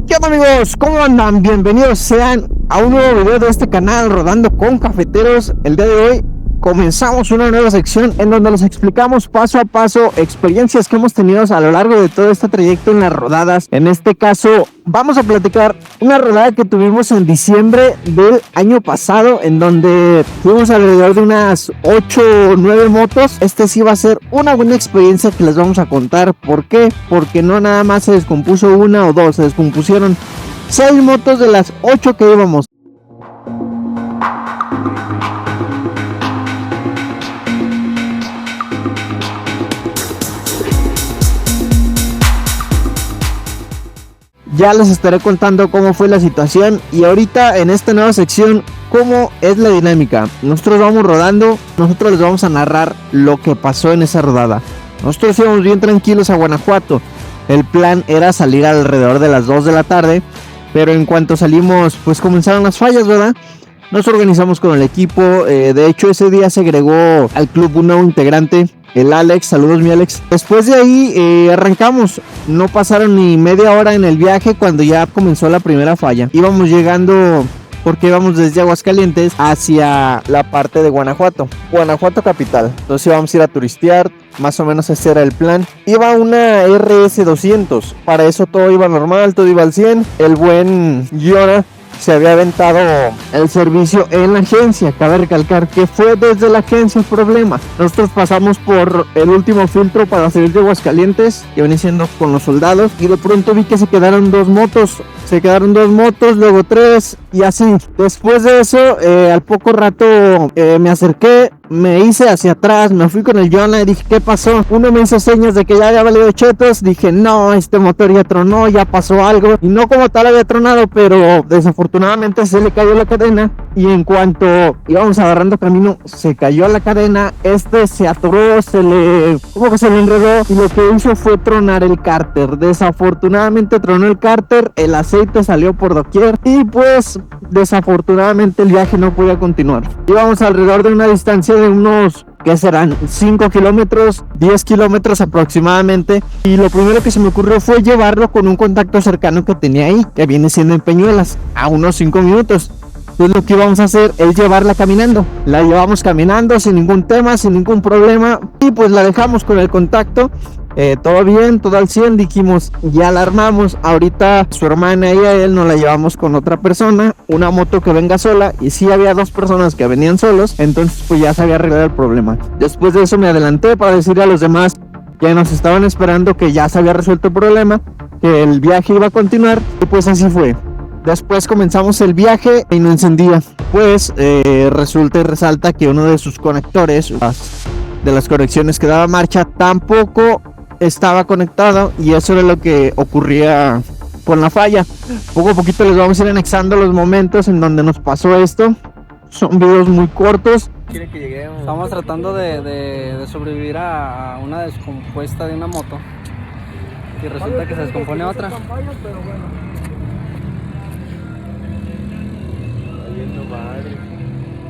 ¿Qué onda, amigos? ¿Cómo andan? Bienvenidos sean a un nuevo video de este canal Rodando con Cafeteros. El día de hoy comenzamos una nueva sección en donde les explicamos paso a paso experiencias que hemos tenido a lo largo de todo este trayecto en las rodadas. En este caso vamos a platicar una rodada que tuvimos en diciembre del año pasado, en donde tuvimos alrededor de unas 8 o 9 motos. Este sí va a ser una buena experiencia que les vamos a contar. ¿Por qué? Porque no nada más se descompuso una o dos, se descompusieron 6 motos de las 8 que íbamos. Ya les estaré contando cómo fue la situación y ahorita en esta nueva sección cómo es la dinámica. Nosotros vamos rodando, nosotros les vamos a narrar lo que pasó en esa rodada. Nosotros íbamos bien tranquilos a Guanajuato. El plan era salir alrededor de las 2 de la tarde, pero en cuanto salimos pues comenzaron las fallas, ¿verdad? Nos organizamos con el equipo, de hecho ese día se agregó al club un nuevo integrante, el Alex. Saludos, mi Alex. Después de ahí arrancamos, no pasaron ni media hora en el viaje cuando ya comenzó la primera falla. Íbamos llegando porque íbamos desde Aguascalientes hacia la parte de Guanajuato capital. Entonces íbamos a ir a turistear, más o menos ese era el plan. Iba una RS200, para eso todo iba normal, todo iba al 100. El buen Giona se había aventado el servicio en la agencia. Cabe recalcar que fue desde la agencia el problema. Nosotros pasamos por el último filtro para salir de Aguascalientes, que venía siendo con los soldados, y de pronto vi que se quedaron dos motos, luego 3 y así. Después de eso, al poco rato me acerqué, me hice hacia atrás, me fui con el Jonah y dije, ¿qué pasó? Uno me hizo señas de que ya había valido chetos. Dije, no, este motor ya tronó, ya pasó algo. Y no como tal había tronado, pero desafortunadamente se le cayó la cadena. Y en cuanto íbamos agarrando camino, se cayó la cadena. Se atoró, como que se le enredó. Y lo que hizo fue tronar el cárter. Desafortunadamente tronó el cárter, el aceite salió por doquier. Y pues desafortunadamente el viaje no podía continuar. Íbamos alrededor de una distancia de unos, ¿qué serán? 5 kilómetros, 10 kilómetros aproximadamente. Y lo primero que se me ocurrió fue llevarlo con un contacto cercano que tenía ahí, que viene siendo en Peñuelas, a unos 5 minutos. Entonces lo que íbamos a hacer es llevarla caminando. La llevamos caminando sin ningún tema, sin ningún problema. Y pues la dejamos con el contacto. Todo bien, todo al 100, dijimos, ya la armamos. Ahorita su hermana y a él nos la llevamos con otra persona, una moto que venga sola. Y sí había 2 personas que venían solos, entonces pues ya se había arreglado el problema. Después de eso me adelanté para decirle a los demás que nos estaban esperando, que ya se había resuelto el problema, que el viaje iba a continuar. Y pues así fue. Después comenzamos el viaje y no encendía. Pues resulta y resalta que uno de sus conectores, de las conexiones que daba marcha, tampoco estaba conectado, y eso era lo que ocurría con la falla. Poco a poquito les vamos a ir anexando los momentos en donde nos pasó esto. Son videos muy cortos. Quiere que lleguemos. Estamos tratando de sobrevivir a una descompuesta de una moto, y resulta que se descompone otra.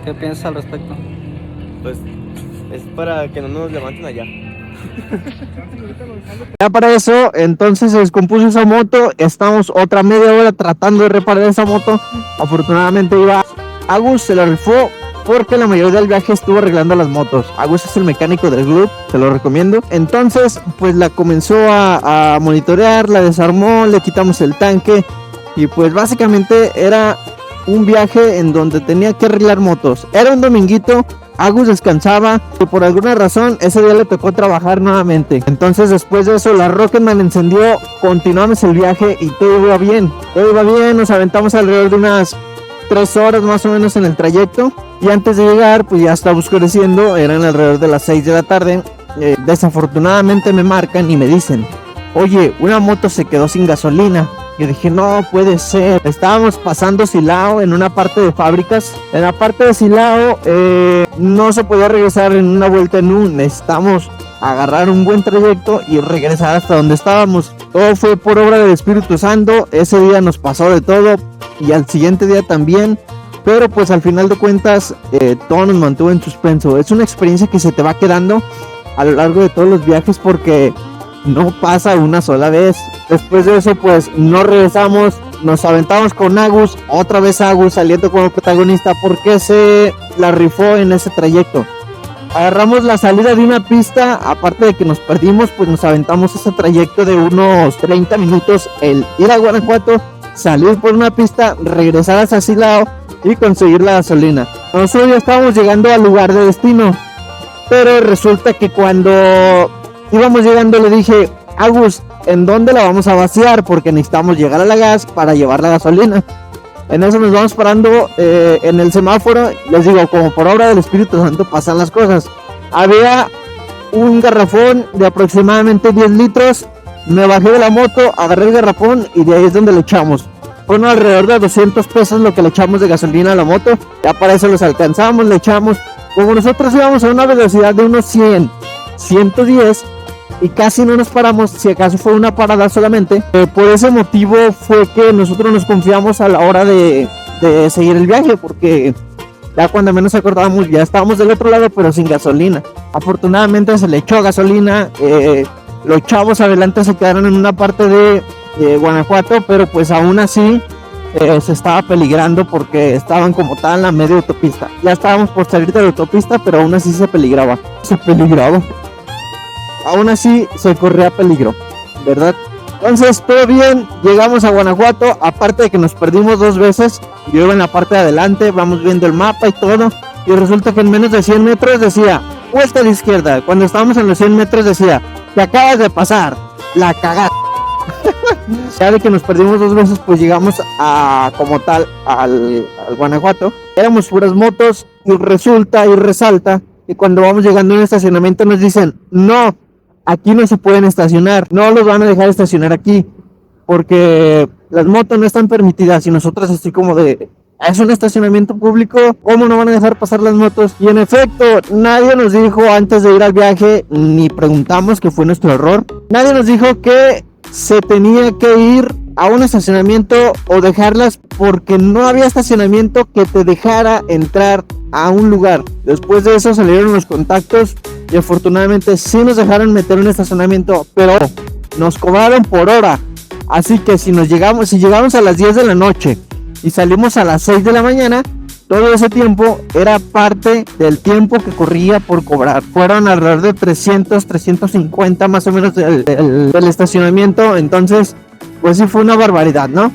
¿Qué piensas al respecto? Pues es para que no nos levanten allá. Ya para eso, entonces se descompuso esa moto. Estamos otra media hora tratando de reparar esa moto. Afortunadamente iba Agus, se la rifó porque la mayoría del viaje estuvo arreglando las motos. Agus es el mecánico del club, se lo recomiendo. Entonces pues la comenzó a monitorear, la desarmó, le quitamos el tanque. Y pues básicamente era un viaje en donde tenía que arreglar motos. Era un dominguito, Agus descansaba y por alguna razón ese día le tocó trabajar nuevamente. Entonces después de eso la Rocketman encendió, continuamos el viaje y todo iba bien. Nos aventamos alrededor de unas 3 horas más o menos en el trayecto. Y antes de llegar pues ya estaba oscureciendo, eran alrededor de las 6 de la tarde. Desafortunadamente me marcan y me dicen, oye, una moto se quedó sin gasolina. Yo dije, no puede ser. Estábamos pasando Silao en una parte de fábricas. En la parte de Silao no se podía regresar en una vuelta en un. Necesitamos agarrar un buen trayecto y regresar hasta donde estábamos. Todo fue por obra del Espíritu Santo. Ese día nos pasó de todo y al siguiente día también. Pero pues al final de cuentas todo nos mantuvo en suspenso. Es una experiencia que se te va quedando a lo largo de todos los viajes porque no pasa una sola vez. Después de eso pues no regresamos, nos aventamos con Agus, otra vez Agus saliendo como protagonista porque se la rifó en ese trayecto. Agarramos la salida de una pista, aparte de que nos perdimos, pues nos aventamos ese trayecto de unos 30 minutos, el ir a Guanajuato, salir por una pista, regresar hacia Silao y conseguir la gasolina. Nosotros ya estábamos llegando al lugar de destino, pero resulta que cuando íbamos llegando le dije, Agus, ¿en dónde la vamos a vaciar? Porque necesitamos llegar a la gas para llevar la gasolina. En eso nos vamos parando en el semáforo. Les digo, como por obra del Espíritu Santo pasan las cosas. Había un garrafón de aproximadamente 10 litros. Me bajé de la moto, agarré el garrafón y de ahí es donde le echamos. Fueron alrededor de 200 pesos lo que le echamos de gasolina a la moto. Ya para eso los alcanzamos, le echamos. Como nosotros íbamos a una velocidad de unos 100, 110 y casi no nos paramos, si acaso fue una parada solamente. Por ese motivo fue que nosotros nos confiamos a la hora de seguir el viaje, porque ya cuando menos acordábamos ya estábamos del otro lado pero sin gasolina. Afortunadamente se le echó gasolina, los chavos adelante se quedaron en una parte de Guanajuato, pero pues aún así se estaba peligrando porque estaban como tal en la media autopista. Ya estábamos por salir de la autopista, pero aún así se peligraba. Aún así se corría peligro, ¿verdad? Entonces todo bien, llegamos a Guanajuato, aparte de que nos perdimos 2 veces. Yo iba en la parte de adelante, vamos viendo el mapa y todo, y resulta que en menos de 100 metros decía, vuelta a la izquierda. Cuando estábamos en los 100 metros decía, te acabas de pasar, la cagada. Ya de que nos perdimos 2 veces, pues llegamos a como tal al Guanajuato. Éramos puras motos y resulta y resalta que cuando vamos llegando a un estacionamiento nos dicen, no, aquí no se pueden estacionar, no los van a dejar estacionar aquí porque las motos no están permitidas. Y nosotros así como de, es un estacionamiento público, ¿cómo no van a dejar pasar las motos? Y en efecto, nadie nos dijo antes de ir al viaje, ni preguntamos, que fue nuestro error, nadie nos dijo que se tenía que ir a un estacionamiento o dejarlas, porque no había estacionamiento que te dejara entrar a un lugar. Después de eso salieron los contactos y afortunadamente sí nos dejaron meter un estacionamiento, pero nos cobraron por hora. Así que si llegamos a las 10 de la noche y salimos a las 6 de la mañana, todo ese tiempo era parte del tiempo que corría por cobrar. Fueron alrededor de 350 más o menos del estacionamiento. Entonces pues sí fue una barbaridad, ¿no?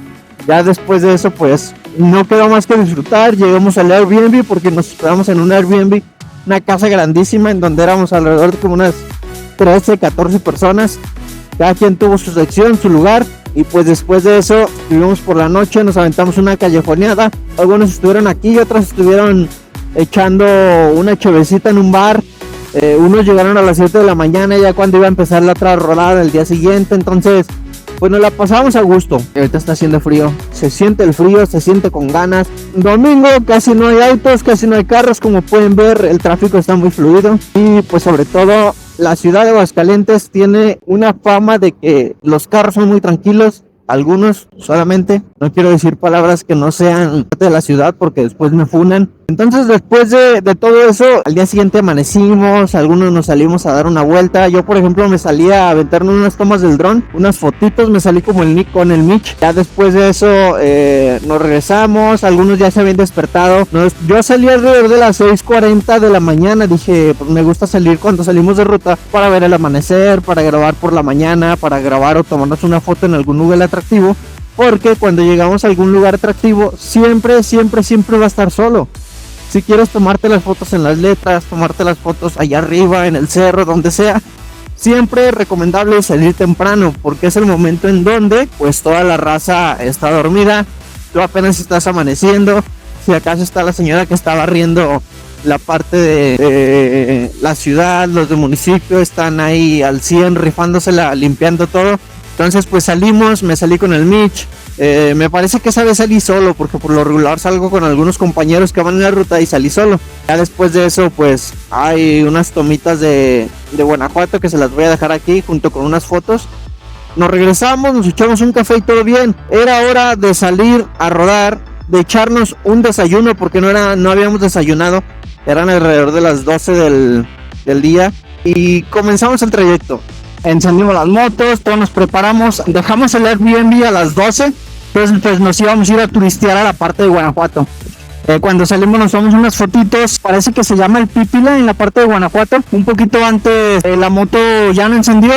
Ya después de eso pues no quedó más que disfrutar. Llegamos al Airbnb porque nos hospedamos en un Airbnb, una casa grandísima en donde éramos alrededor de como unas 13, 14 personas. Cada quien tuvo su sección, su lugar. Y pues después de eso vivimos por la noche, nos aventamos una callejoneada. Algunos estuvieron aquí y otros estuvieron echando una chevecita en un bar. Unos llegaron a las 7 de la mañana ya cuando iba a empezar la otra rodada el día siguiente. Entonces pues nos la pasamos a gusto. Ahorita está haciendo frío, se siente el frío, se siente con ganas. Domingo casi no hay autos, casi no hay carros, como pueden ver el tráfico está muy fluido. Y pues sobre todo la ciudad de Aguascalientes tiene una fama de que los carros son muy tranquilos. Algunos solamente, no quiero decir palabras que no sean parte de la ciudad porque después me funan. Entonces después de todo eso, al día siguiente amanecimos, algunos nos salimos a dar una vuelta. Yo por ejemplo me salí a aventarme unas tomas del dron, unas fotitos, me salí como el Nick con el Mitch. Ya después de eso nos regresamos, algunos ya se habían despertado. Yo salí alrededor de las 6:40 de la mañana, dije pues me gusta salir cuando salimos de ruta para ver el amanecer, para grabar por la mañana, para grabar o tomarnos una foto en algún lugar atractivo. Porque cuando llegamos a algún lugar atractivo siempre va a estar solo. Si quieres tomarte las fotos en las letras, tomarte las fotos allá arriba, en el cerro, donde sea, siempre es recomendable salir temprano, porque es el momento en donde pues toda la raza está dormida, tú apenas estás amaneciendo. Si acaso está la señora que está barriendo la parte de la ciudad, los del municipio están ahí al 100 rifándosela, limpiando todo. Entonces pues salimos, me salí con el Mitch. Me parece que esa vez salí solo, porque por lo regular salgo con algunos compañeros que van en la ruta y salí solo. Ya después de eso pues hay unas tomitas de Guanajuato que se las voy a dejar aquí junto con unas fotos. Nos regresamos, nos echamos un café y todo bien. Era hora de salir a rodar, de echarnos un desayuno porque no habíamos desayunado. Eran alrededor de las 12 del día y comenzamos el trayecto. Encendimos las motos, todos nos preparamos, dejamos el Airbnb a las 12 Entonces pues nos íbamos a ir a turistear a la parte de Guanajuato. Cuando salimos nos tomamos unas fotitos, parece que se llama el Pípila en la parte de Guanajuato. Un poquito antes la moto ya no encendió,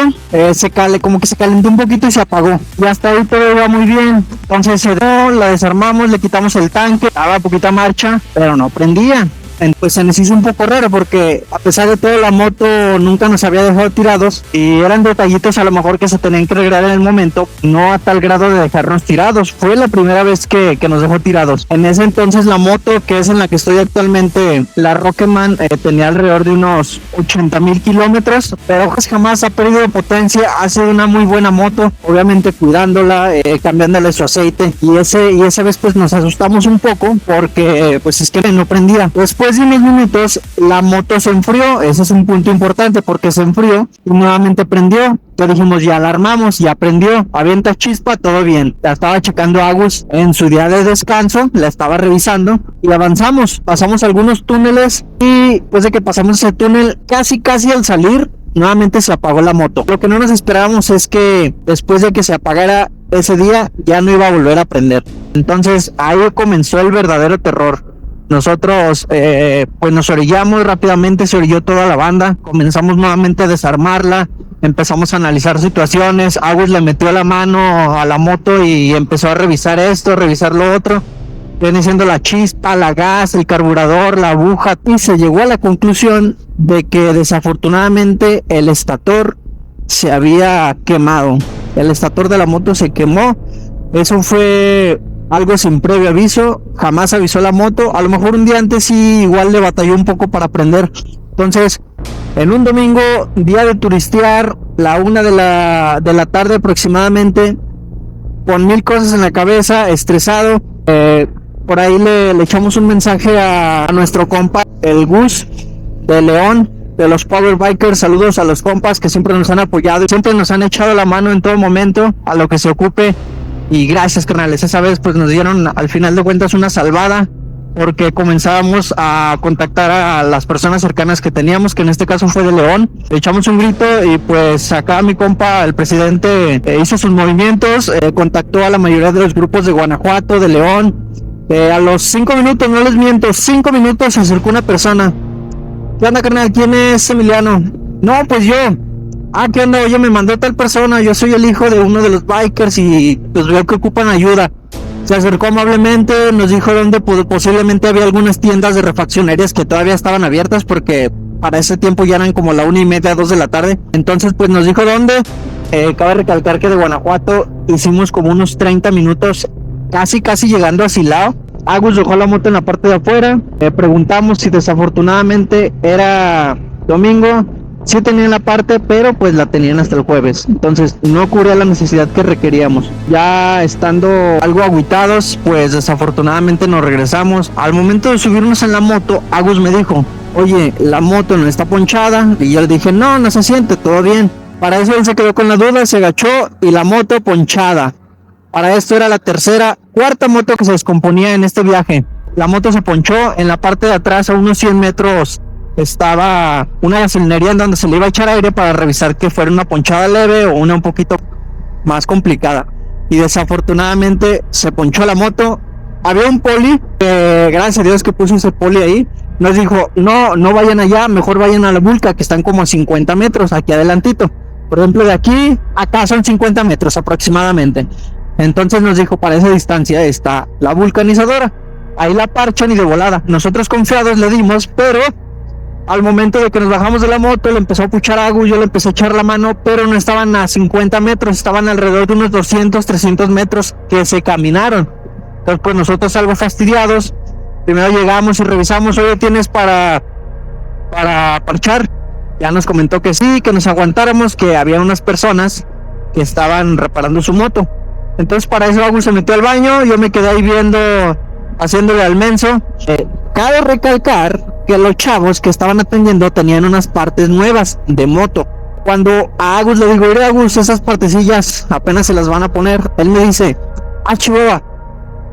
como que se calentó un poquito y se apagó. Ya hasta ahí todo iba muy bien. Entonces la desarmamos, le quitamos el tanque, daba poquita marcha, pero no prendía. Pues se nos hizo un poco raro porque a pesar de todo la moto nunca nos había dejado tirados y eran detallitos a lo mejor que se tenían que arreglar en el momento, no a tal grado de dejarnos tirados. Fue la primera vez que nos dejó tirados. En ese entonces la moto que es en la que estoy actualmente, la Rocketman, tenía alrededor de unos 80,000 kilómetros, pero pues jamás ha perdido potencia. Ha sido una muy buena moto, obviamente cuidándola, cambiándole su aceite, y esa vez pues nos asustamos un poco porque pues es que no prendía. Después de unos minutos la moto se enfrió. Ese es un punto importante porque se enfrió y nuevamente prendió. Ya dijimos, ya la armamos, ya prendió, avienta chispa, todo bien. La estaba checando Agus en su día de descanso, la estaba revisando y avanzamos. Pasamos algunos túneles y después de que pasamos ese túnel, casi al salir, nuevamente se apagó la moto. Lo que no nos esperábamos es que después de que se apagara ese día ya no iba a volver a prender. Entonces ahí comenzó el verdadero terror. Nosotros pues nos orillamos rápidamente, se orilló toda la banda, comenzamos nuevamente a desarmarla, empezamos a analizar situaciones. Agus le metió la mano a la moto y empezó a revisar esto, revisar lo otro. Viene siendo la chispa, la gas, el carburador, la aguja, y se llegó a la conclusión de que desafortunadamente el estator se había quemado. El estator de la moto se quemó. Eso fue algo sin previo aviso, jamás avisó la moto. A lo mejor un día antes sí igual le batalló un poco para prender. Entonces, en un domingo, día de turistear, la 1 de la tarde aproximadamente, con 1000 cosas en la cabeza, estresado, por ahí le echamos un mensaje a nuestro compa, el Gus de León, de los Power Bikers. Saludos a los compas que siempre nos han apoyado y siempre nos han echado la mano en todo momento a lo que se ocupe. Y gracias, carnales. Esa vez pues nos dieron al final de cuentas una salvada, porque comenzábamos a contactar a las personas cercanas que teníamos, que en este caso fue de León. Le echamos un grito y pues acá mi compa, el presidente, hizo sus movimientos, contactó a la mayoría de los grupos de Guanajuato, de León. A los 5 minutos, no les miento, 5 minutos se acercó una persona. ¿Qué onda, carnal? ¿Quién es Emiliano? No, pues yo. Ah, ¿qué onda? Oye, me mandó tal persona, yo soy el hijo de uno de los bikers y pues veo que ocupan ayuda. Se acercó amablemente, nos dijo dónde posiblemente había algunas tiendas de refaccionarias que todavía estaban abiertas, porque para ese tiempo ya eran como la 1:30, 2 de la tarde. Entonces pues nos dijo dónde. Cabe recalcar que de Guanajuato hicimos como unos 30 minutos, casi llegando a Silao. Agus dejó la moto en la parte de afuera. Preguntamos si desafortunadamente era domingo. Sí tenían la parte, pero pues la tenían hasta el jueves. Entonces no cubría la necesidad que requeríamos. Ya estando algo agüitados, pues desafortunadamente nos regresamos. Al momento de subirnos en la moto, Agus me dijo, oye, la moto no está ponchada. Y yo le dije, no se siente, todo bien. Para eso él se quedó con la duda, se agachó y la moto ponchada. Para esto era la cuarta moto que se descomponía en este viaje. La moto se ponchó. En la parte de atrás, a unos 100 metros, estaba una gasolinería en donde se le iba a echar aire para revisar que fuera una ponchada leve o una un poquito más complicada. Y desafortunadamente se ponchó la moto. Había un poli, gracias a Dios que puso ese poli ahí. Nos dijo, no vayan allá, mejor vayan a la Vulca, que están como a 50 metros, aquí adelantito. Por ejemplo, de aquí acá son 50 metros aproximadamente. Entonces nos dijo, para esa distancia está la vulcanizadora. Ahí la parchan y de volada. Nosotros confiados le dimos, pero al momento de que nos bajamos de la moto, le empezó a puchar a Agus, yo le empecé a echar la mano, pero no estaban a 50 metros, estaban alrededor de unos 200, 300 metros que se caminaron. Entonces pues nosotros algo fastidiados, primero llegamos y revisamos, oye, ¿tienes para parchar? Ya nos comentó que sí, que nos aguantáramos, que había unas personas que estaban reparando su moto. Entonces para eso Agus se metió al baño, yo me quedé ahí viendo, haciéndole al menso. Cabe recalcar que los chavos que estaban atendiendo tenían unas partes nuevas de moto. Cuando a Agus le digo, oye Agus, esas partecillas apenas se las van a poner, él me dice, Chihuahua,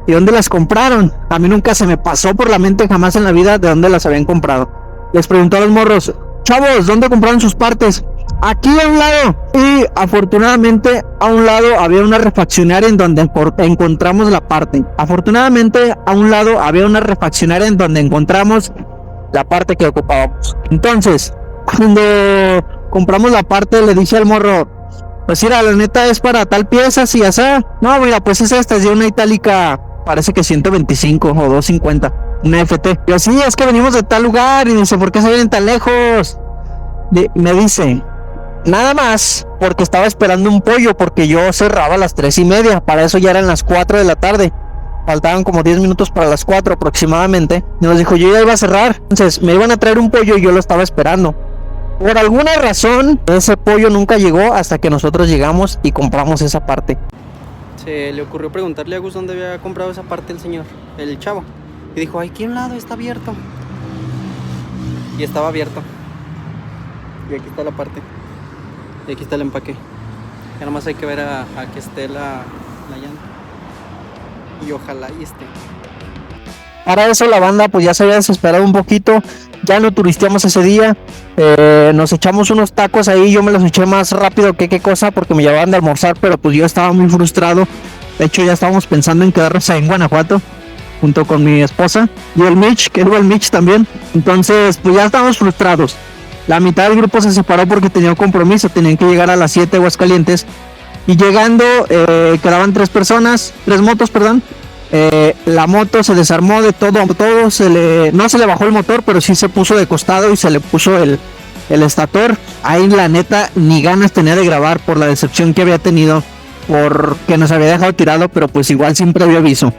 ¿y dónde las compraron? A mí nunca se me pasó por la mente jamás en la vida de dónde las habían comprado. Les preguntó a los morros, chavos, ¿dónde compraron sus partes? aquí a un lado. Y afortunadamente a un lado había una refaccionaria en donde encontramos la parte. Afortunadamente a un lado había una refaccionaria en donde encontramos la parte que ocupábamos. Entonces, cuando compramos la parte, le dije al morro, pues mira, la neta es para tal pieza, si así. No, mira, pues es esta, es de una itálica, parece que 125 o 250, una FT. Yo, sí, es que venimos de tal lugar. Y dice, ¿por qué se vienen tan lejos? Me dice, nada más porque estaba esperando un pollo, porque yo cerraba a las 3:30, para eso ya eran las 4 de la tarde. Faltaban como 10 minutos para las 4 aproximadamente. Y nos dijo, yo ya iba a cerrar. Entonces me iban a traer un pollo y yo lo estaba esperando. Por alguna razón, ese pollo nunca llegó hasta que nosotros llegamos y compramos esa parte. Se le ocurrió preguntarle a Gus dónde había comprado esa parte el señor, el chavo. Y dijo, aquí a un lado está abierto. Y estaba abierto. Y aquí está la parte. Y aquí está el empaque. Ya nomás hay que ver a que esté la llanta. Y ojalá y esté. Para eso la banda pues ya se había desesperado un poquito. Ya no turisteamos ese día. Nos echamos unos tacos ahí. Yo me los eché más rápido que qué cosa, porque me llevaban de almorzar, pero pues yo estaba muy frustrado. De hecho ya estábamos pensando en quedarnos ahí en Guanajuato junto con mi esposa y el Mitch, que era el Mitch también. Entonces pues ya estábamos frustrados. La mitad del grupo se separó porque tenía un compromiso. Tenían que llegar a las 7 de Aguascalientes. Y llegando quedaban 3 motos, perdón. La moto se desarmó de todo, no se le bajó el motor, pero sí se puso de costado y se le puso el estator. Ahí la neta ni ganas tenía de grabar por la decepción que había tenido, porque nos había dejado tirado, pero pues igual sin previo aviso.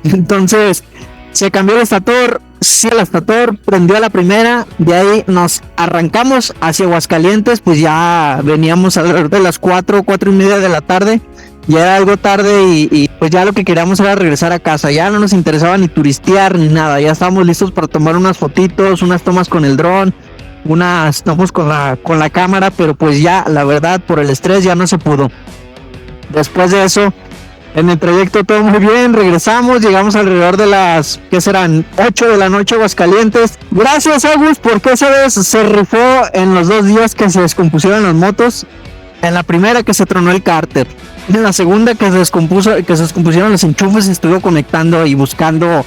Entonces se cambió el estator, sí, el estator prendió a la primera. De ahí nos arrancamos hacia Aguascalientes, pues ya veníamos alrededor de las 4:30 de la tarde. Ya era algo tarde y pues ya lo que queríamos era regresar a casa. Ya no nos interesaba ni turistear ni nada. Ya estábamos listos para tomar unas fotitos, unas tomas con el dron, unas tomas con la cámara, pero pues ya la verdad por el estrés ya no se pudo. Después de eso, en el trayecto todo muy bien, regresamos, llegamos alrededor de las, ¿qué serán? 8 de la noche a Aguascalientes. Gracias Agus, porque esa vez se rifó en los 2 días que se descompusieron las motos. En la primera que se tronó el cárter. En la segunda que se descompusieron los enchufes, estuvo conectando y buscando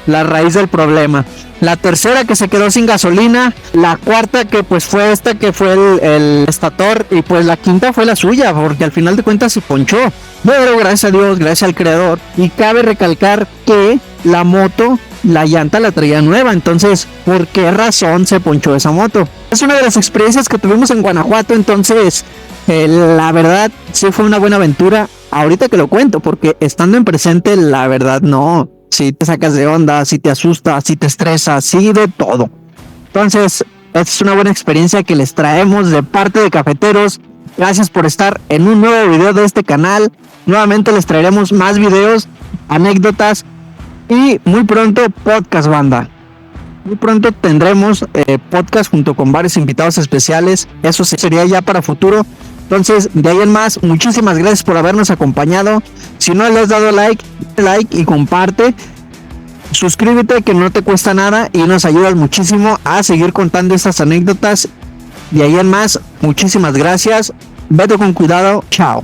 la raíz del problema. La tercera que se quedó sin gasolina. La cuarta que pues fue esta que fue el estator. Y pues la quinta fue la suya, porque al final de cuentas se ponchó. Pero gracias a Dios, gracias al creador. Y cabe recalcar que la moto, la llanta la traía nueva. Entonces, ¿por qué razón se ponchó esa moto? Es una de las experiencias que tuvimos en Guanajuato. Entonces, la verdad sí fue una buena aventura. Ahorita que lo cuento, porque estando en presente, la verdad no. Si te sacas de onda, si te asustas, si te estresas, sí, de todo. Entonces, esta es una buena experiencia que les traemos de parte de Cafeteros. Gracias por estar en un nuevo video de este canal. Nuevamente les traeremos más videos, anécdotas y muy pronto podcast, banda. Muy pronto tendremos podcast junto con varios invitados especiales. Eso sería ya para futuro. Entonces, de ahí en más, muchísimas gracias por habernos acompañado. Si no le has dado like y comparte. Suscríbete, que no te cuesta nada y nos ayudas muchísimo a seguir contando estas anécdotas. De ahí en más, muchísimas gracias. Vete con cuidado. Chao.